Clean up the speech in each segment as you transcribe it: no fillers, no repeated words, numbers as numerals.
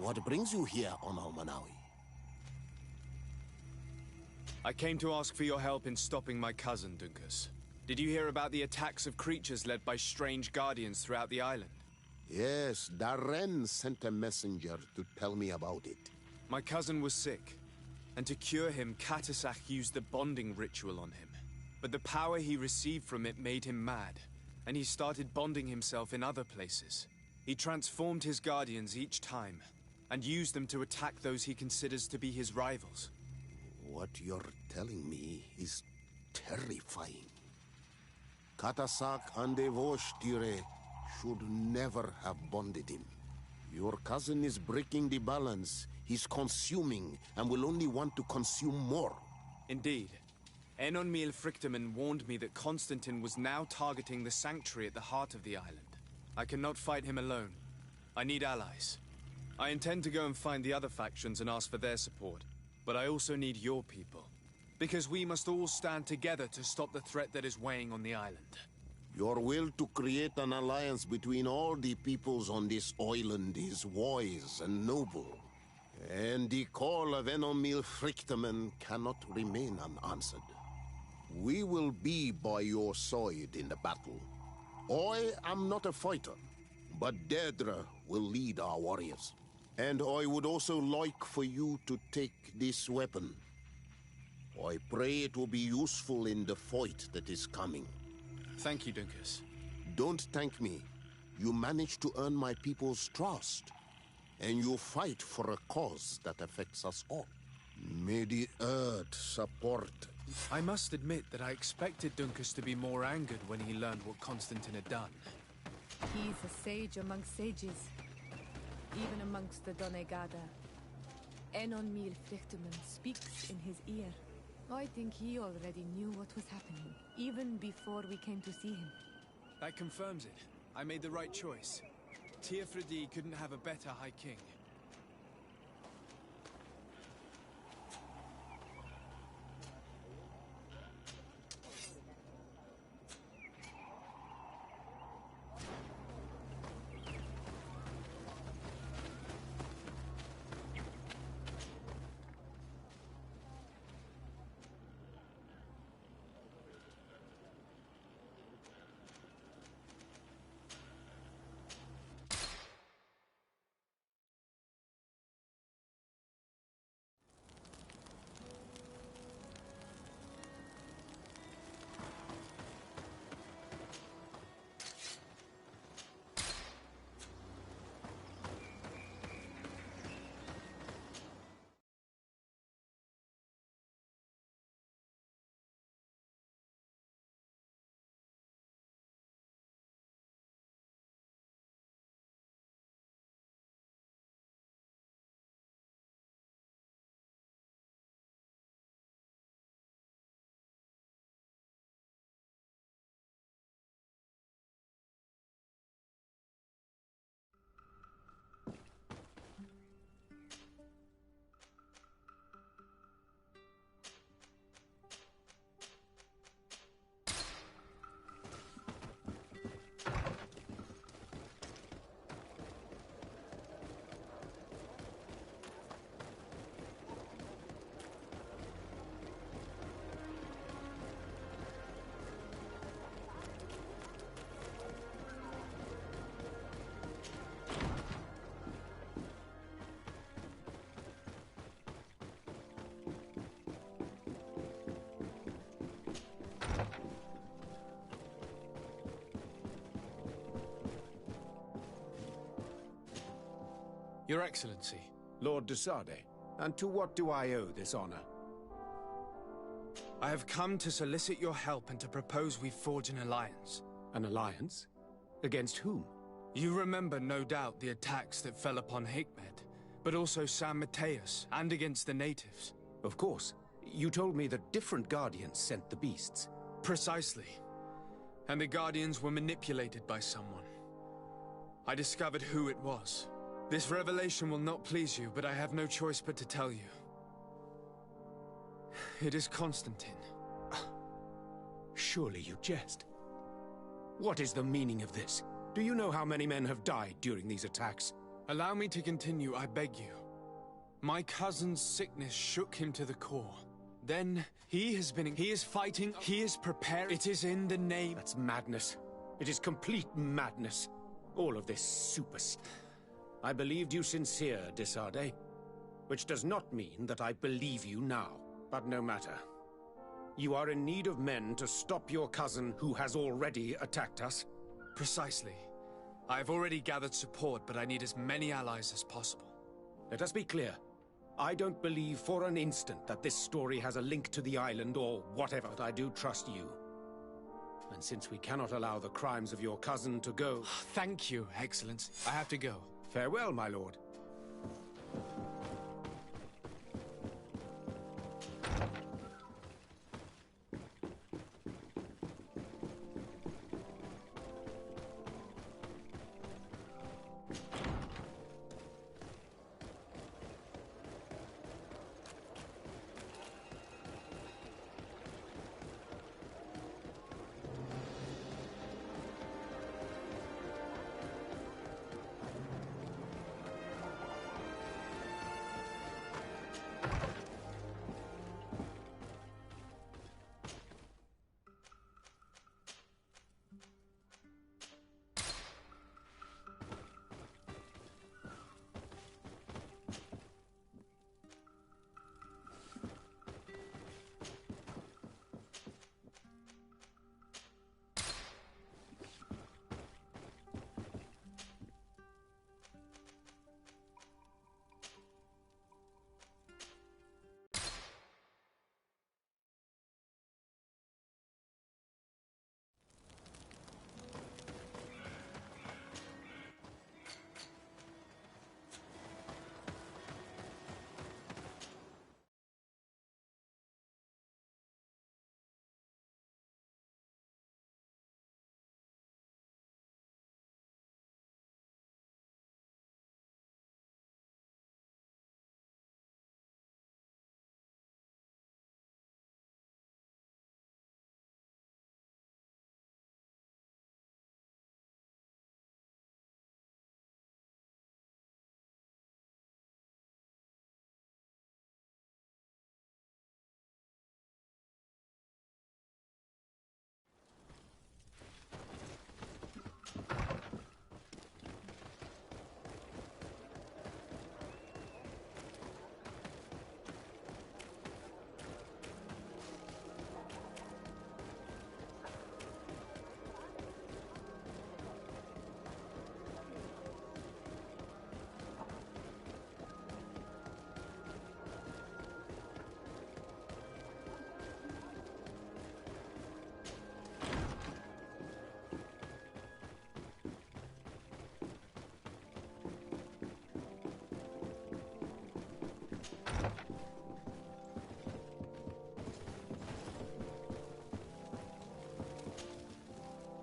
What brings you here on Almanawi? I came to ask for your help in stopping my cousin, Dunkus. Did you hear about the attacks of creatures led by strange guardians throughout the island? Yes, Darren sent a messenger to tell me about it. My cousin was sick, and to cure him, Katasak used the bonding ritual on him. But the power he received from it made him mad, and he started bonding himself in other places. He transformed his guardians each time, and used them to attack those he considers to be his rivals. What you're telling me is terrifying. Katasak and Devoshtire should never have bonded him. Your cousin is breaking the balance. He's consuming, and will only want to consume more. Indeed. Enonmil Frichtemann warned me that Constantine was now targeting the sanctuary at the heart of the island. I cannot fight him alone. I need allies. I intend to go and find the other factions and ask for their support. But I also need your people. Because we must all stand together to stop the threat that is weighing on the island. Your will to create an alliance between all the peoples on this island is wise and noble. And the call of Enonmil Frichtemann cannot remain unanswered. We will be by your side in the battle. I am not a fighter, but Deirdre will lead our warriors. And I would also like for you to take this weapon. I pray it will be useful in the fight that is coming. Thank you, Dunkus. Don't thank me. You managed to earn my people's trust. And you fight for a cause that affects us all. May the earth support. I must admit that I expected Dunkus to be more angered when he learned what Constantine had done. He's a sage amongst sages. Even amongst the Donegada. Enonmil Frichtemann speaks in his ear. I think he already knew what was happening, even before we came to see him. That confirms it. I made the right choice. Teofredi couldn't have a better High King. Your Excellency. Lord de Sade, and to what do I owe this honor? I have come to solicit your help and to propose we forge an alliance. An alliance? Against whom? You remember, no doubt, the attacks that fell upon Hikmet, but also San Mateus, and against the natives. Of course. You told me that different guardians sent the beasts. Precisely. And the guardians were manipulated by someone. I discovered who it was. This revelation will not please you, but I have no choice but to tell you. It is Constantine. Surely you jest. What is the meaning of this? Do you know how many men have died during these attacks? Allow me to continue, I beg you. My cousin's sickness shook him to the core. Then, he is fighting, he is prepared. It is in the name... That's madness. It is complete madness. All of this I believed you sincere, Desarde. Which does not mean that I believe you now. But no matter. You are in need of men to stop your cousin who has already attacked us? Precisely. I have already gathered support, but I need as many allies as possible. Let us be clear. I don't believe for an instant that this story has a link to the island or whatever. But I do trust you. And since we cannot allow the crimes of your cousin to go... Thank you, Excellence. I have to go. Farewell, my lord.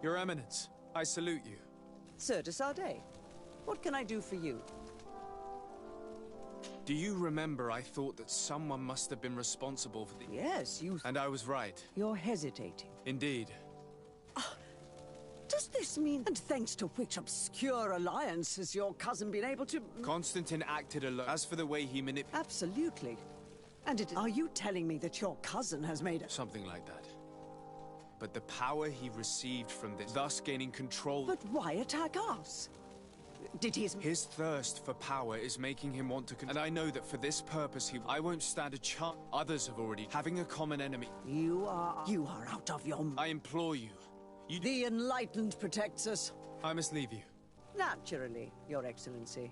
Your Eminence, I salute you. Sir de Sardet, what can I do for you? Do you remember I thought that someone must have been responsible for the... Yes, you... And I was right. You're hesitating. Indeed. Does this mean, and thanks to which obscure alliance has your cousin been able to... Constantine acted alone. As for the way he Absolutely. And are you telling me that your cousin has made a... Something like that. But the power he received from this, thus gaining control... But why attack us? Did his... His thirst for power is making him want to... And I know that for this purpose I won't stand a chance. Others have already... Having a common enemy... You are out of your... I implore you. The Enlightened protects us. I must leave you. Naturally, Your Excellency.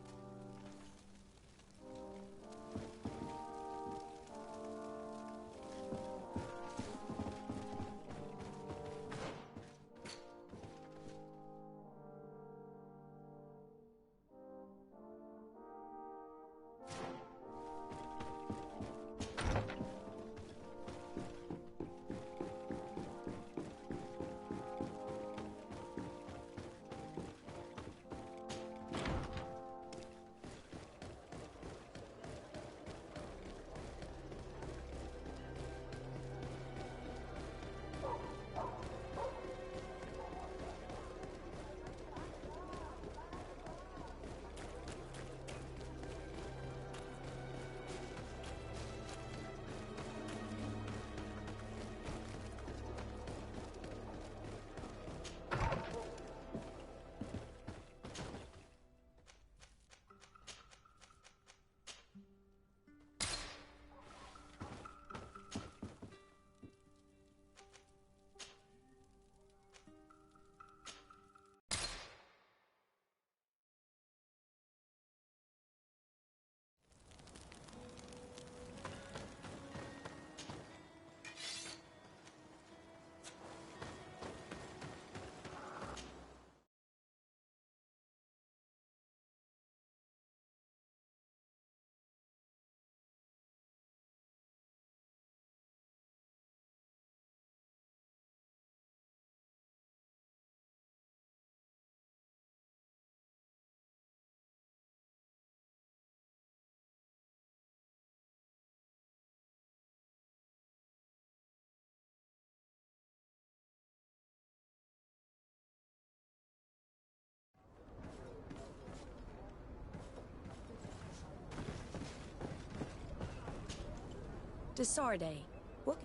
Desarde. What?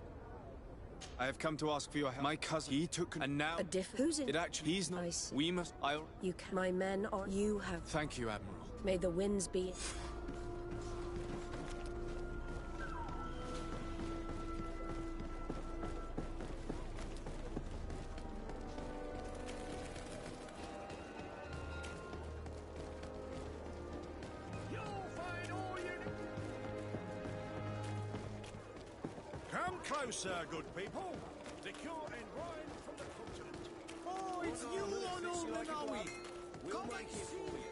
I have come to ask for your help. My cousin, he took, and now... Who's it? It actually, he's not... I see. We must... I'll... You can. My men are... You have... Thank you, Admiral. May the winds be... Come closer, good people. Liqueur and wine from the continent. Oh, it's you, Onomen, are we? We'll make it for you.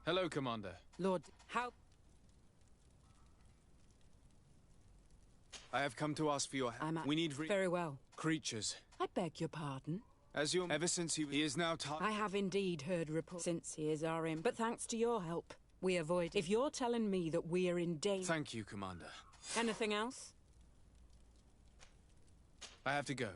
Hello, Commander. Lord, how... I have come to ask for your help. We need very well. creatures. I beg your pardon. As your... Ever since he is now I have indeed heard reports since he is our aim, but thanks to your help, we avoid... If you're telling me that we are in danger... Thank you, Commander. Anything else? I have to go.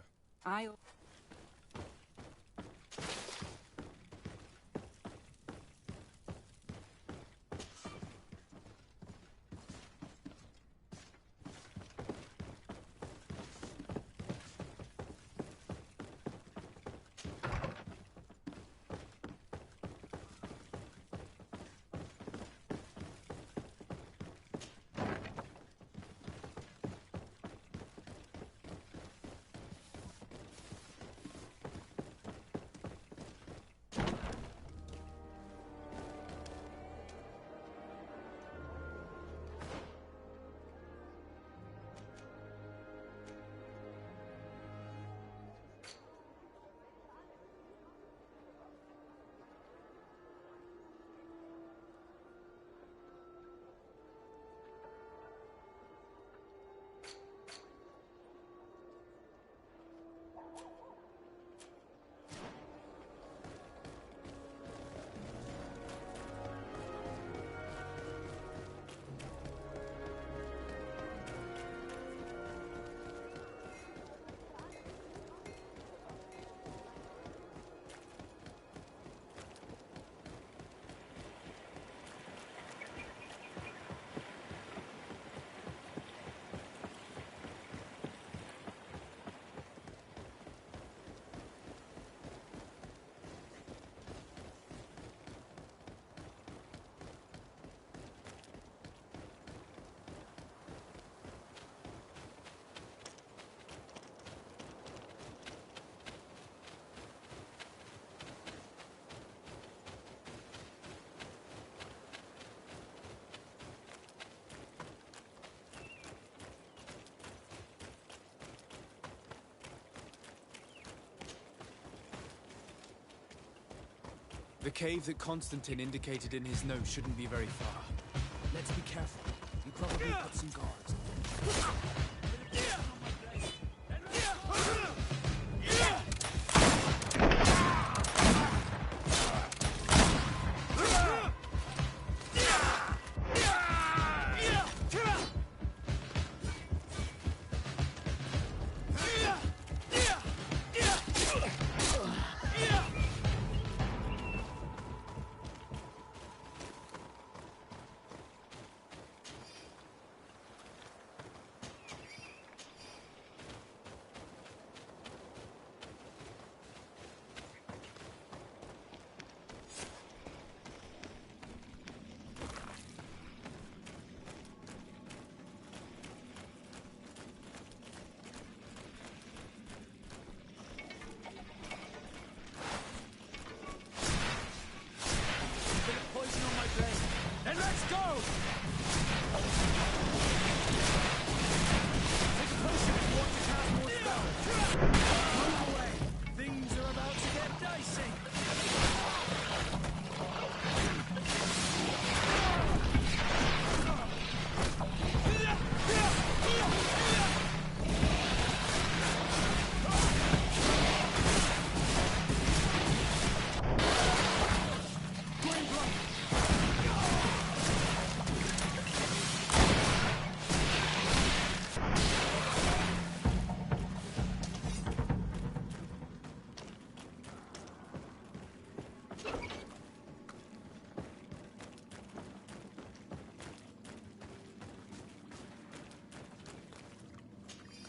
The cave that Constantine indicated in his note shouldn't be very far. Let's be careful. You probably put some guards. Take a potion if you want to cast more spells. Move away. Things are about to get dicey.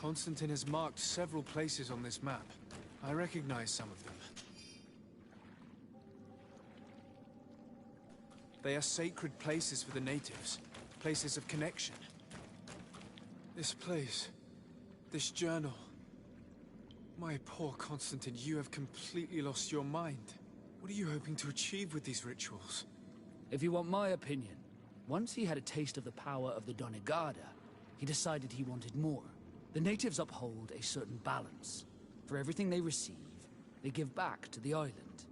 Constantine has marked several places on this map. I recognize some of them. They are sacred places for the natives, places of connection. This place, this journal. My poor Constantine, you have completely lost your mind. What are you hoping to achieve with these rituals? If you want my opinion, once he had a taste of the power of the Donegada, he decided he wanted more. The natives uphold a certain balance. For everything they receive, they give back to the island.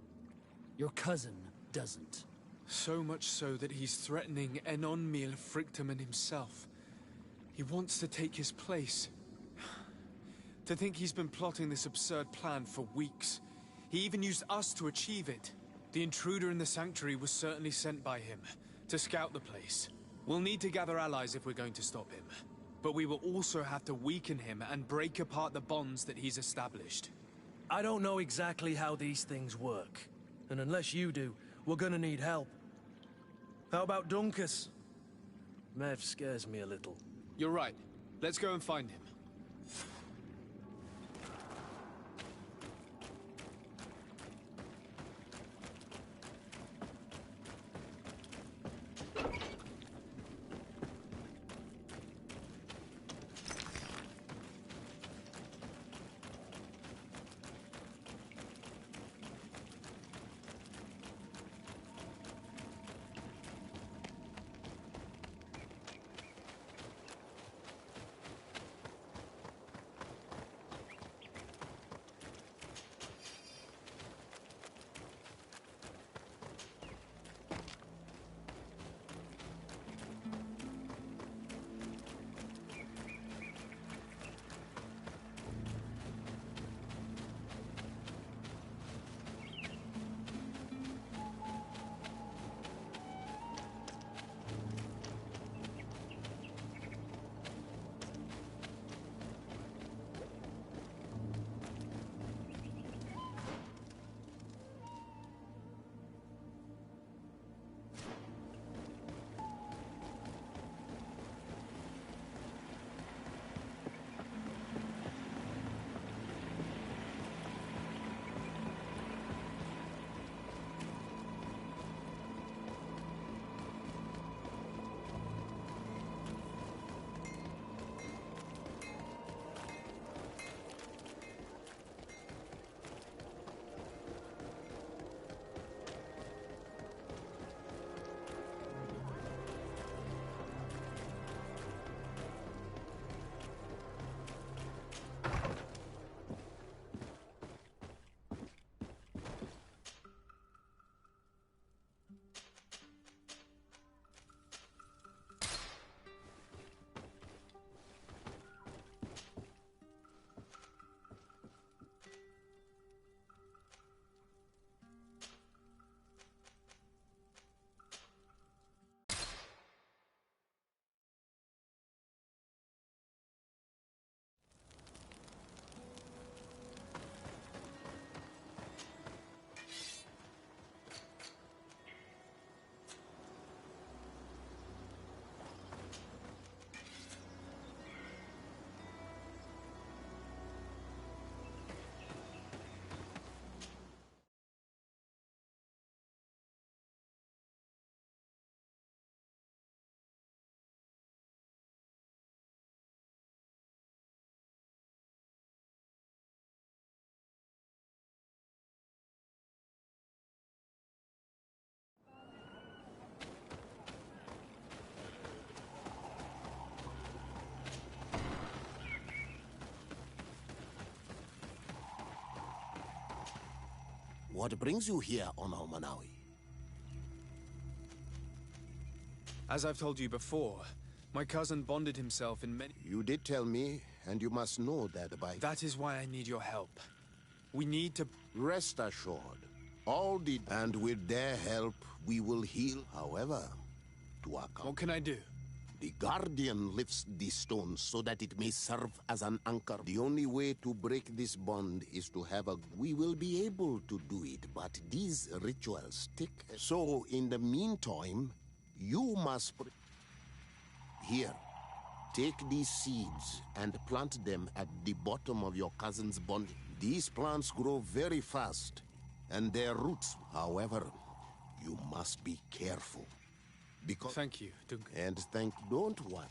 Your cousin doesn't. So much so that he's threatening Enon Frictamen himself. He wants to take his place. To think he's been plotting this absurd plan for weeks. He even used us to achieve it. The intruder in the sanctuary was certainly sent by him, to scout the place. We'll need to gather allies if we're going to stop him. But we will also have to weaken him and break apart the bonds that he's established. I don't know exactly how these things work. And unless you do, we're gonna need help. How about Dunkus? Mev scares me a little. You're right. Let's go and find him. What brings you here on Almanawi? As I've told you before, my cousin bonded himself in many... You did tell me, and you must know that by... That is why I need your help. We need to... Rest assured, all the... And with their help, we will heal. However, to our... What can I do? The Guardian lifts the stone so that it may serve as an anchor. The only way to break this bond is to have a... We will be able to do it, but these rituals take... So, in the meantime, you must... Here, take these seeds and plant them at the bottom of your cousin's bond. These plants grow very fast, and their roots, however, you must be careful. Because... Thank you, Duncan. And don't worry.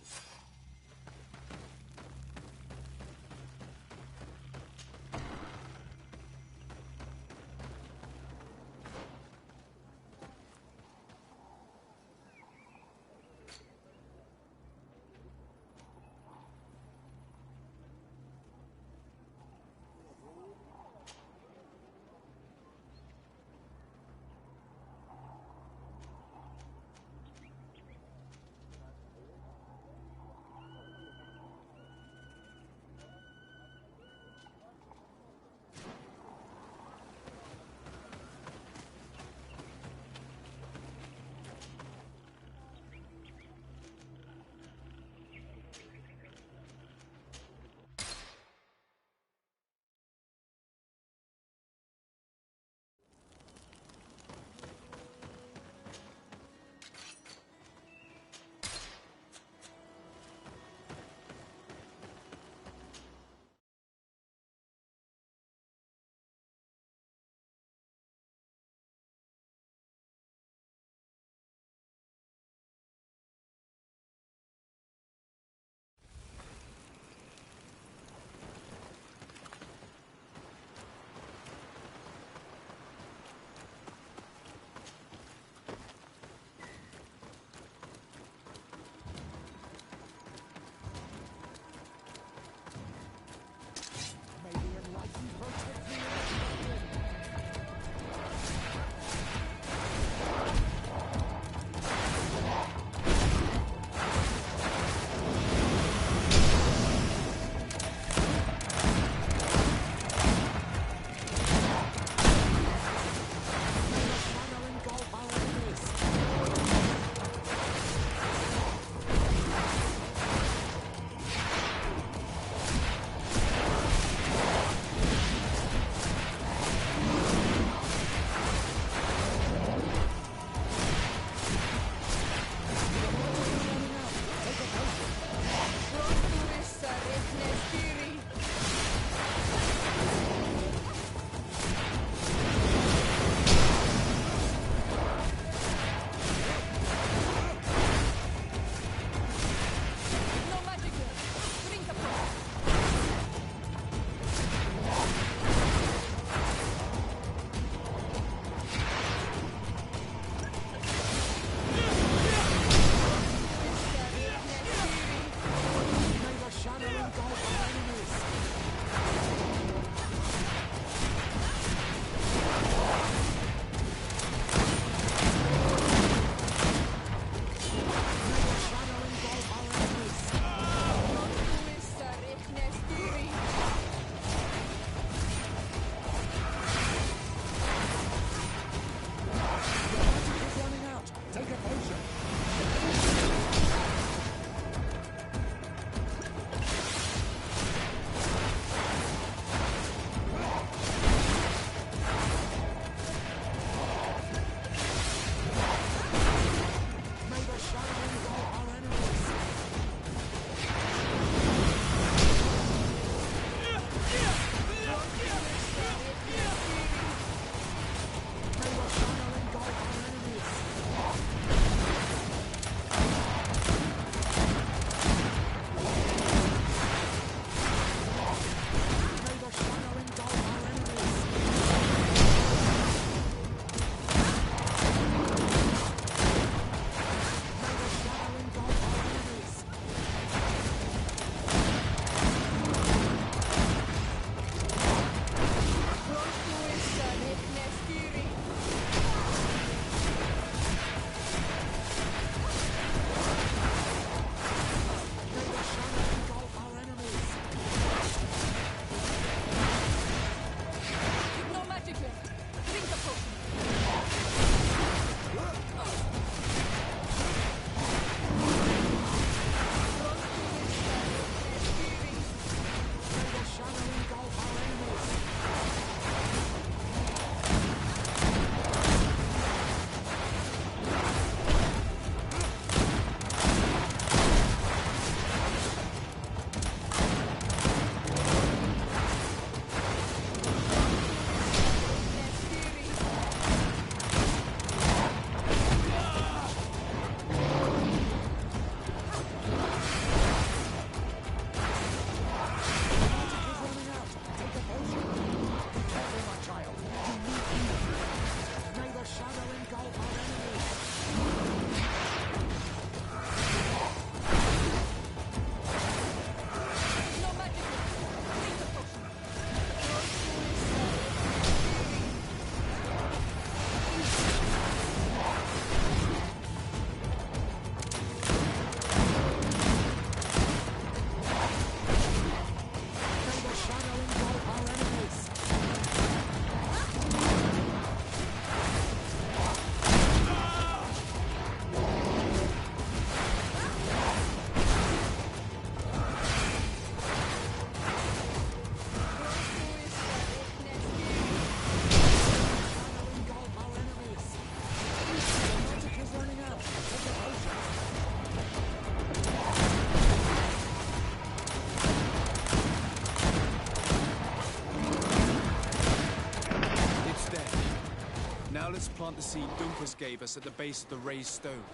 plant the seed Dunkus gave us at the base of the raised stone.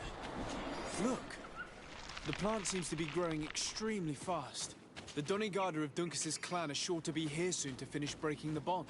Look! The plant seems to be growing extremely fast. The Doneigada of Dunkus's clan are sure to be here soon to finish breaking the bond.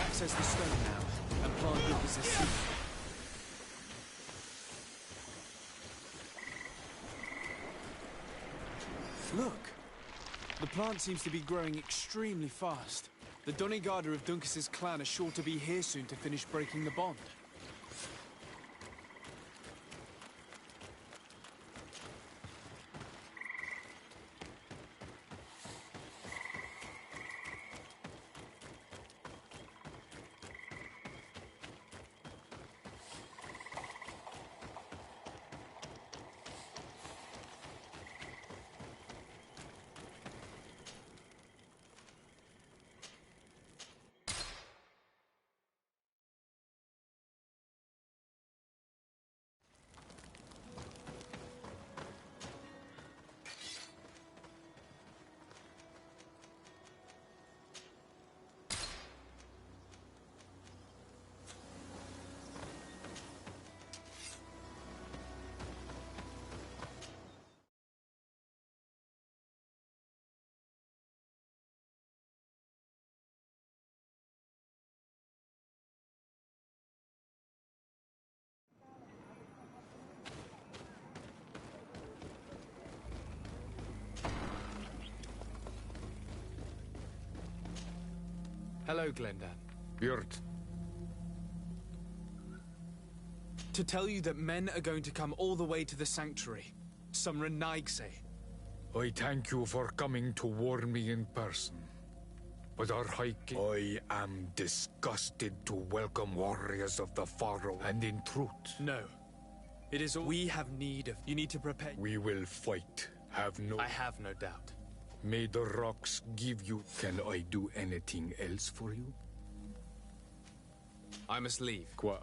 Access the stone now, and plant Dunkus's seed. Look! The plant seems to be growing extremely fast. The Doneigada of Dunkus's clan are sure to be here soon to finish breaking the bond. Hello, Glendan. Bjort. To tell you that men are going to come all the way to the sanctuary. Some Renaigse. I thank you for coming to warn me in person. But our hiking... I am disgusted to welcome warriors of the Pharaoh, and in truth... No. It is all we have need of. You need to prepare. We will fight. I have no doubt. May the rocks give you... Can I do anything else for you? I must leave. Qua.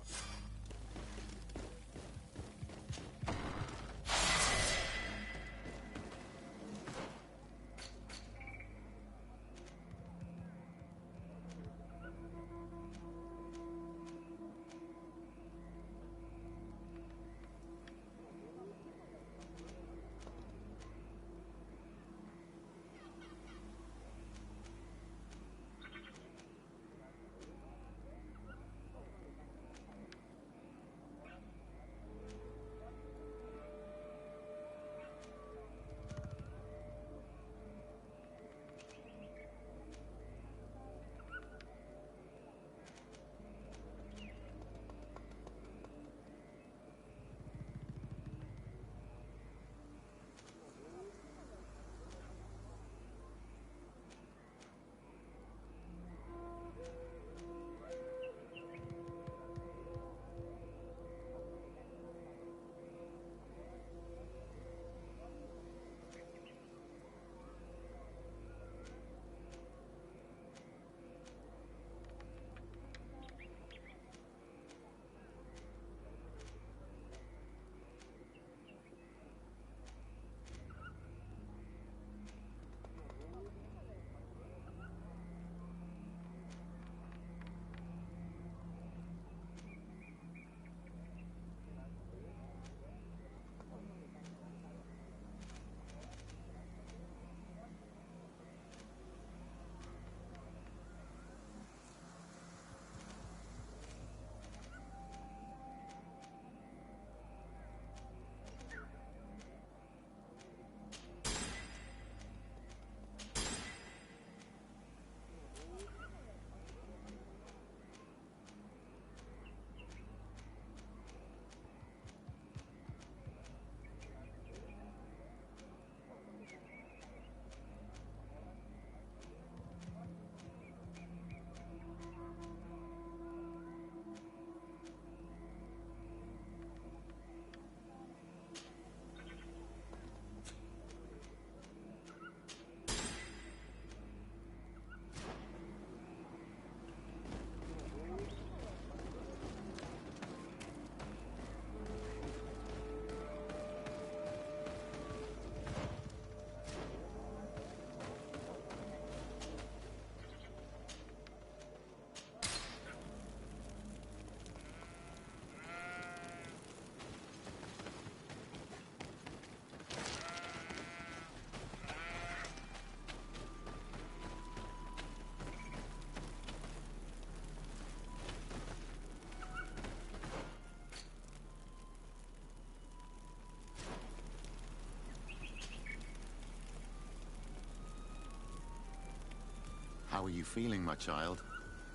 How are you feeling, my child?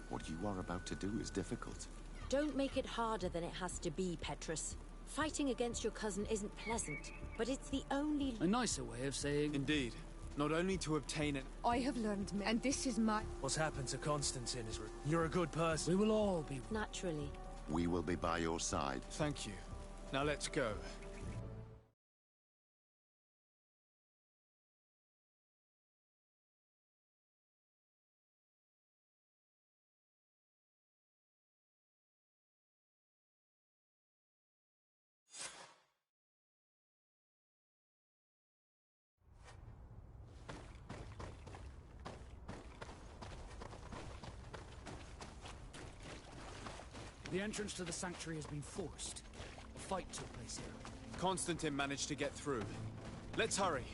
What you are about to do is difficult. Don't make it harder than it has to be, Petrus. Fighting against your cousin isn't pleasant, but it's the only... A nicer way of saying... Indeed. Not only to obtain it... I have learned, and this is my... What's happened to Constantine is... You're a good person. We will all be... Naturally. We will be by your side. Thank you. Now let's go. The entrance to the sanctuary has been forced. A fight took place here. Constantine managed to get through. Let's hurry.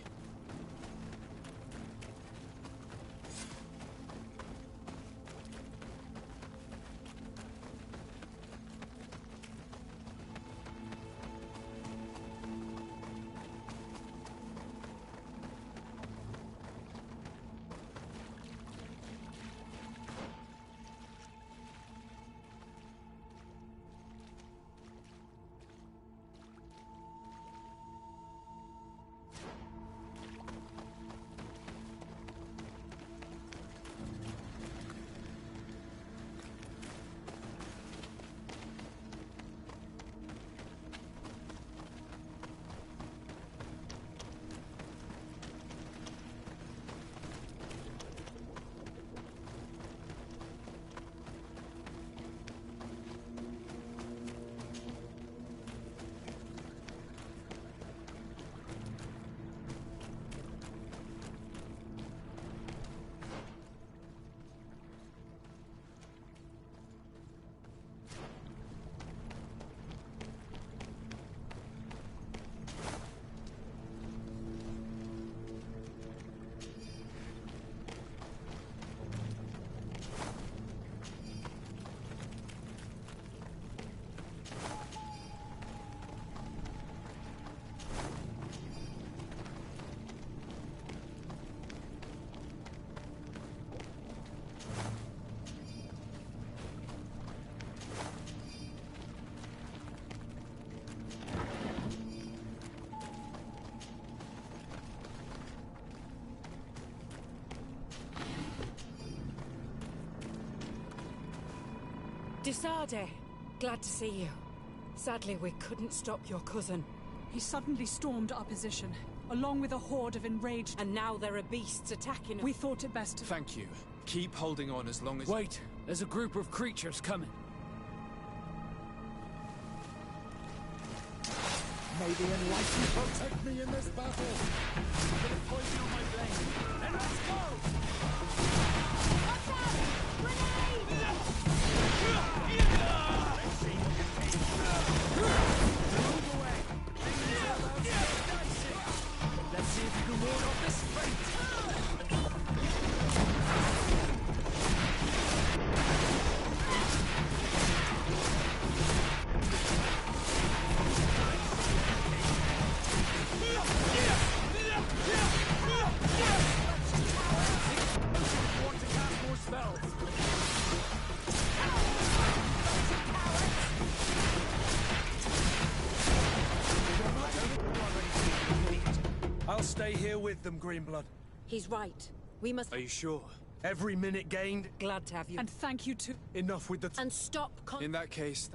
Desarde, glad to see you. Sadly, we couldn't stop your cousin. He suddenly stormed our position, along with a horde of enraged... And now there are beasts attacking us. We thought it best to... Thank you. Keep holding on as long as... Wait, there's a group of creatures coming. May the Enlightened protect me in this battle! I'm gonna poison on my blade. And let's go! Watch out! Grenade! Let's see what it takes. Move away! Let's see if you can ward off this fate! I'll stay here with them, Greenblood. He's right. We must... Are you sure? Every minute gained. Glad to have you. And thank you too. Enough with the... And stop... In that case...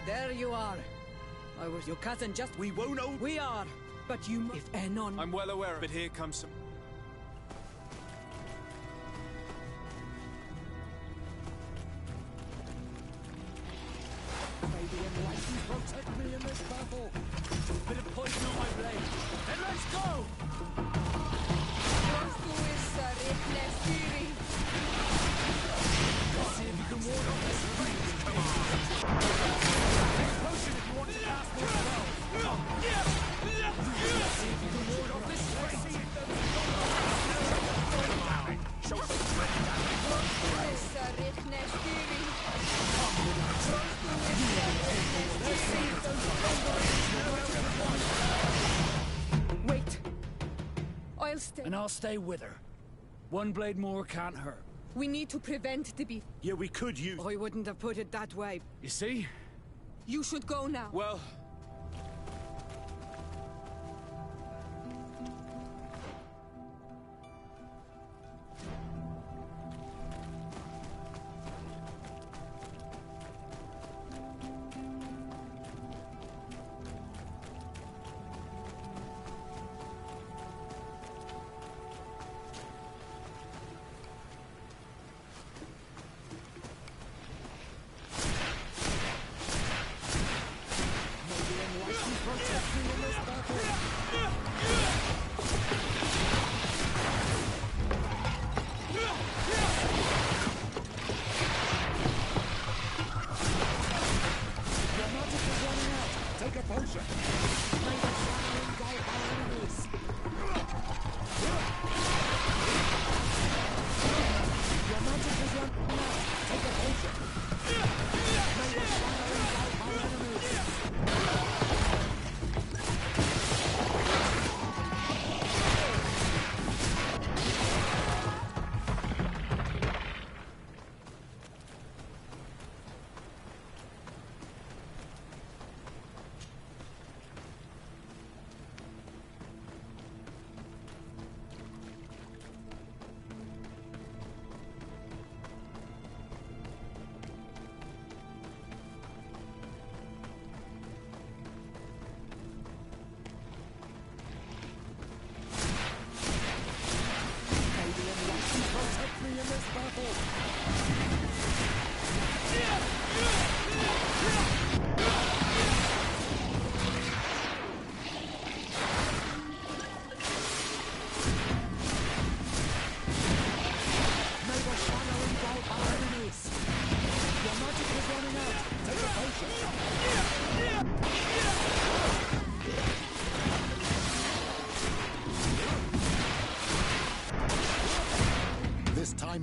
There you are. I was your cousin just... We won't know... We are. But you... If Enon... I'm well aware, but here comes some... May the Enlightened protect me in this battle! Bit of poison on my blade. And let's go! Let's see if you can ward off this fate. Come on! Take a potion if you want to cast more spells. Let's see if you can ward off this fate. Come on! Show some Wait. I'll stay. And I'll stay with her. One blade more can't hurt. We need to prevent the beast. Yeah, we could use... I wouldn't have put it that way. You see? You should go now. Well...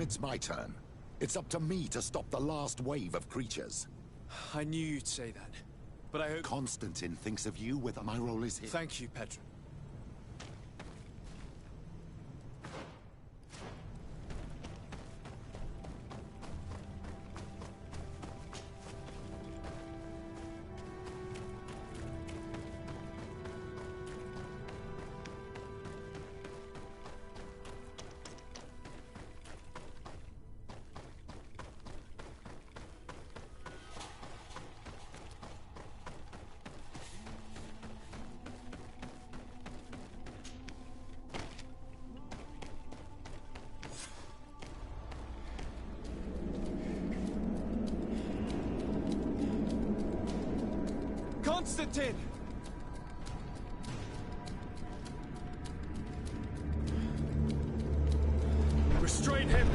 It's my turn. It's up to me to stop the last wave of creatures. I knew you'd say that, but I hope... Constantine thinks of you whether my role is here. Thank you, Petra. Constantine! Restrain him!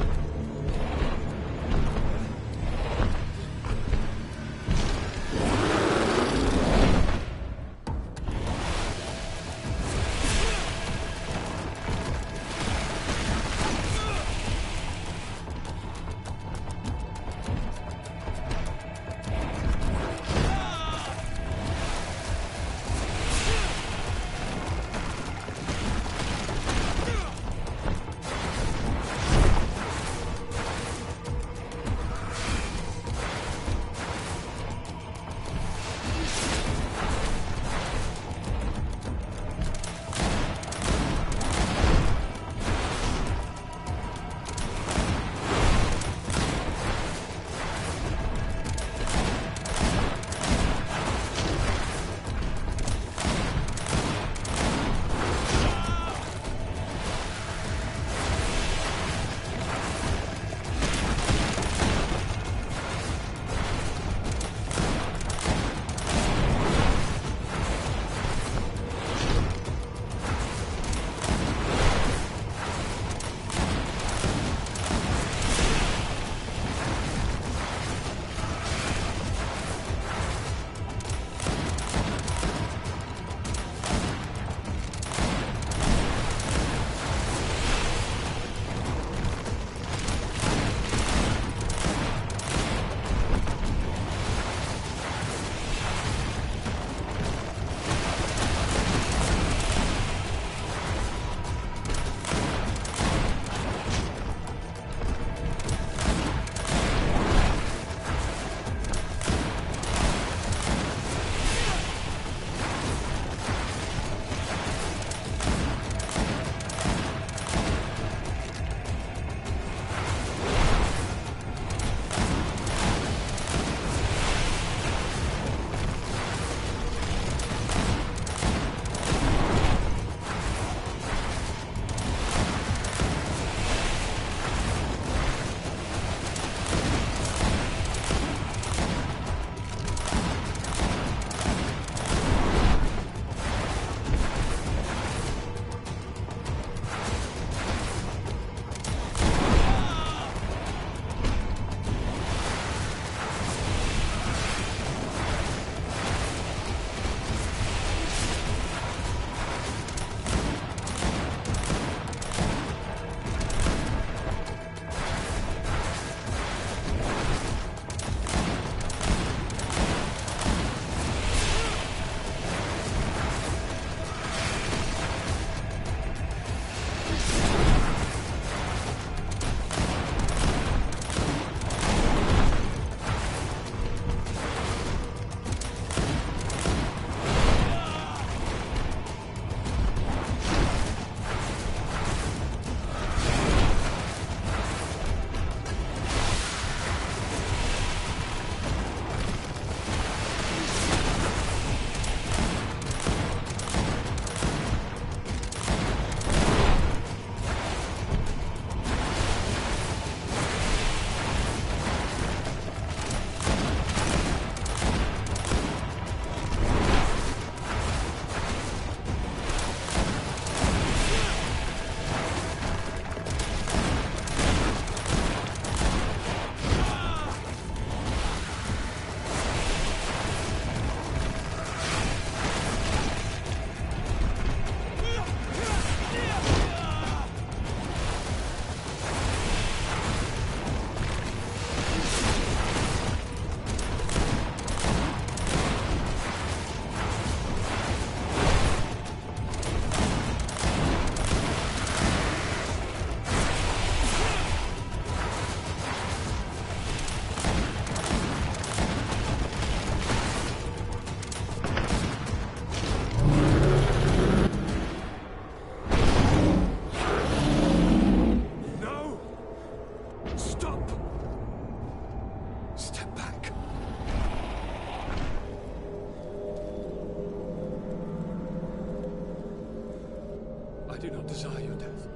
do not desire your death.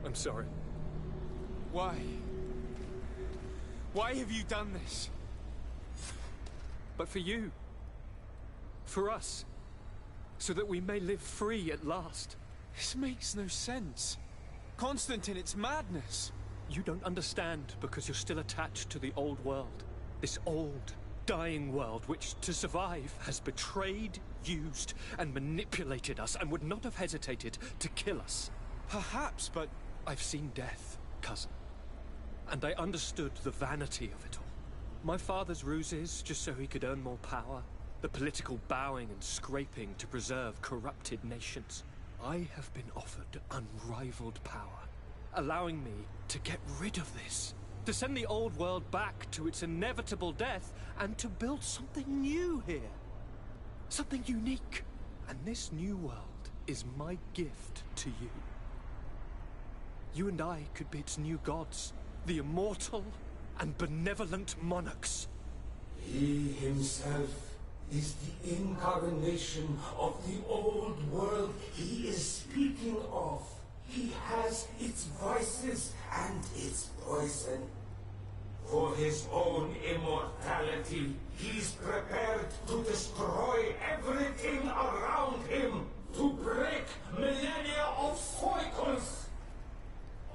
I'm sorry. Why? Why have you done this? But for you. For us. So that we may live free at last. This makes no sense. Constantine, it's madness. You don't understand because you're still attached to the old world. This old, dying world which, to survive, has betrayed, used, and manipulated us and would not have hesitated to kill us. Perhaps, but I've seen death, cousin. And I understood the vanity of it all. My father's ruses just so he could earn more power. The political bowing and scraping to preserve corrupted nations. I have been offered unrivaled power, allowing me to get rid of this. To send the old world back to its inevitable death and to build something new here. Something unique. And this new world is my gift to you. You and I could be its new gods, the immortal and benevolent monarchs. He himself is the incarnation of the old world he is speaking of. He has its vices and its poison. For his own immortality, he's prepared to destroy everything around him, to break millennia of cycles.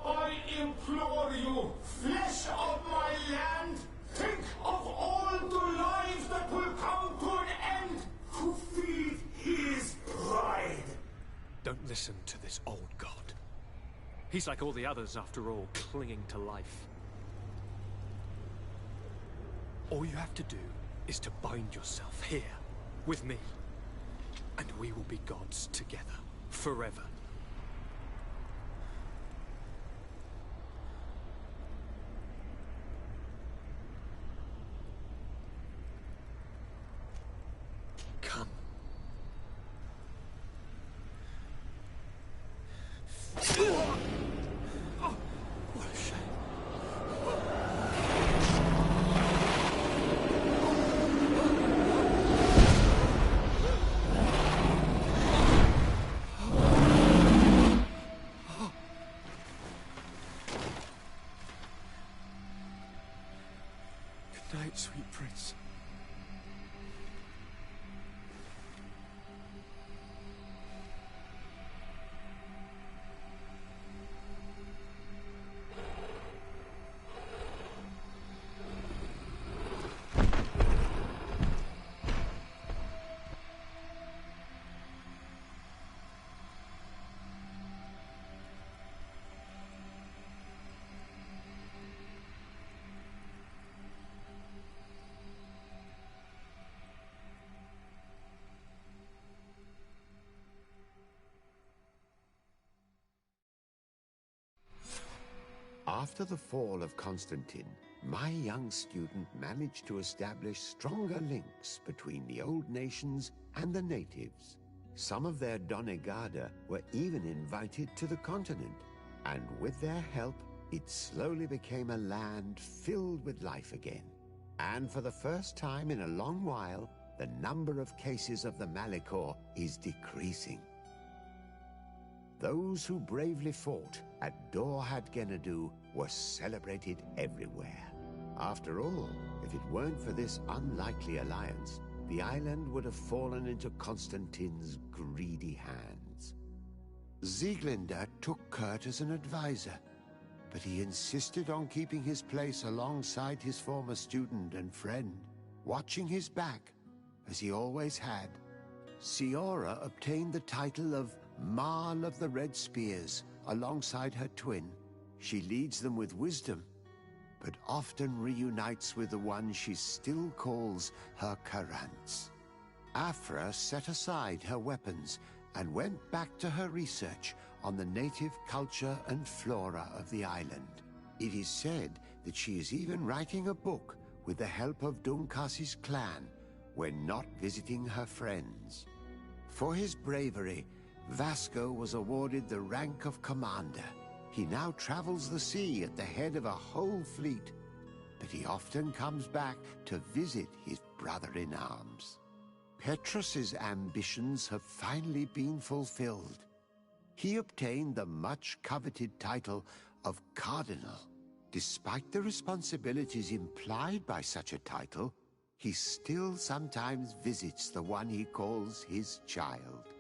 I implore you, flesh of my land, think of all the lives that will come to an end to feed his pride. Don't listen to this old god. He's like all the others, after all, clinging to life. All you have to do is to bind yourself here, with me. And we will be gods together, forever. Come. Oh, what a shame. Good night, sweet prince. After the fall of Constantine, my young student managed to establish stronger links between the old nations and the natives. Some of their Donegada were even invited to the continent, and with their help, it slowly became a land filled with life again. And for the first time in a long while, the number of cases of the Malichor is decreasing. Those who bravely fought at Dorhad Genadu were celebrated everywhere. After all, if it weren't for this unlikely alliance, the island would have fallen into Constantine's greedy hands. Sieglinde took Kurt as an advisor, but he insisted on keeping his place alongside his former student and friend, watching his back, as he always had. Siora obtained the title of Marl of the Red Spears alongside her twin. She leads them with wisdom, but often reunites with the one she still calls her Karants. Afra set aside her weapons and went back to her research on the native culture and flora of the island. It is said that she is even writing a book with the help of Dunkas's clan when not visiting her friends. For his bravery, Vasco was awarded the rank of commander. He now travels the sea at the head of a whole fleet, but he often comes back to visit his brother-in-arms. Petrus's ambitions have finally been fulfilled. He obtained the much-coveted title of Cardinal. Despite the responsibilities implied by such a title, he still sometimes visits the one he calls his child.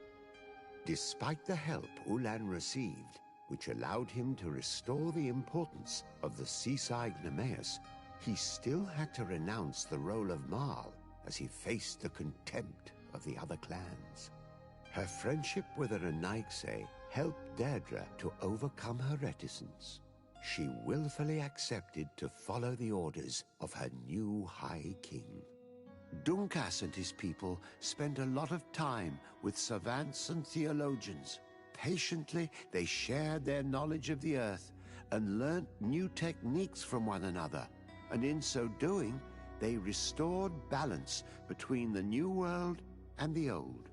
Despite the help Ulan received, which allowed him to restore the importance of the seaside Nemeus, he still had to renounce the role of Marl as he faced the contempt of the other clans. Her friendship with Anaigse helped Deirdre to overcome her reticence. She willfully accepted to follow the orders of her new High King. Dunkas and his people spent a lot of time with savants and theologians. Patiently, they shared their knowledge of the earth and learnt new techniques from one another, and in so doing, they restored balance between the New World and the Old.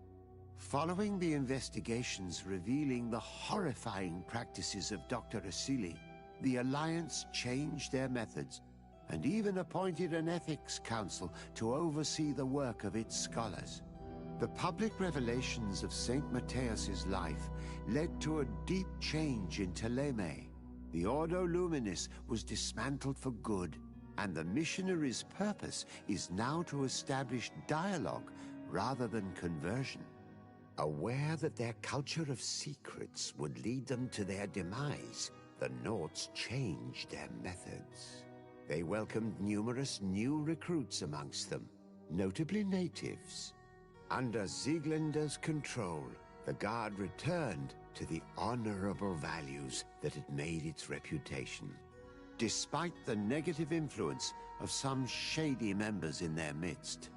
Following the investigations revealing the horrifying practices of Dr. Asili, the Alliance changed their methods and even appointed an ethics council to oversee the work of its scholars. The public revelations of Saint Matthias's life led to a deep change in Teleme. The Ordo Luminis was dismantled for good, and the missionaries' purpose is now to establish dialogue rather than conversion. Aware that their culture of secrets would lead them to their demise, the Nords changed their methods. They welcomed numerous new recruits amongst them, notably natives. Under Sieglinder's control, the Guard returned to the honorable values that had made its reputation. Despite the negative influence of some shady members in their midst,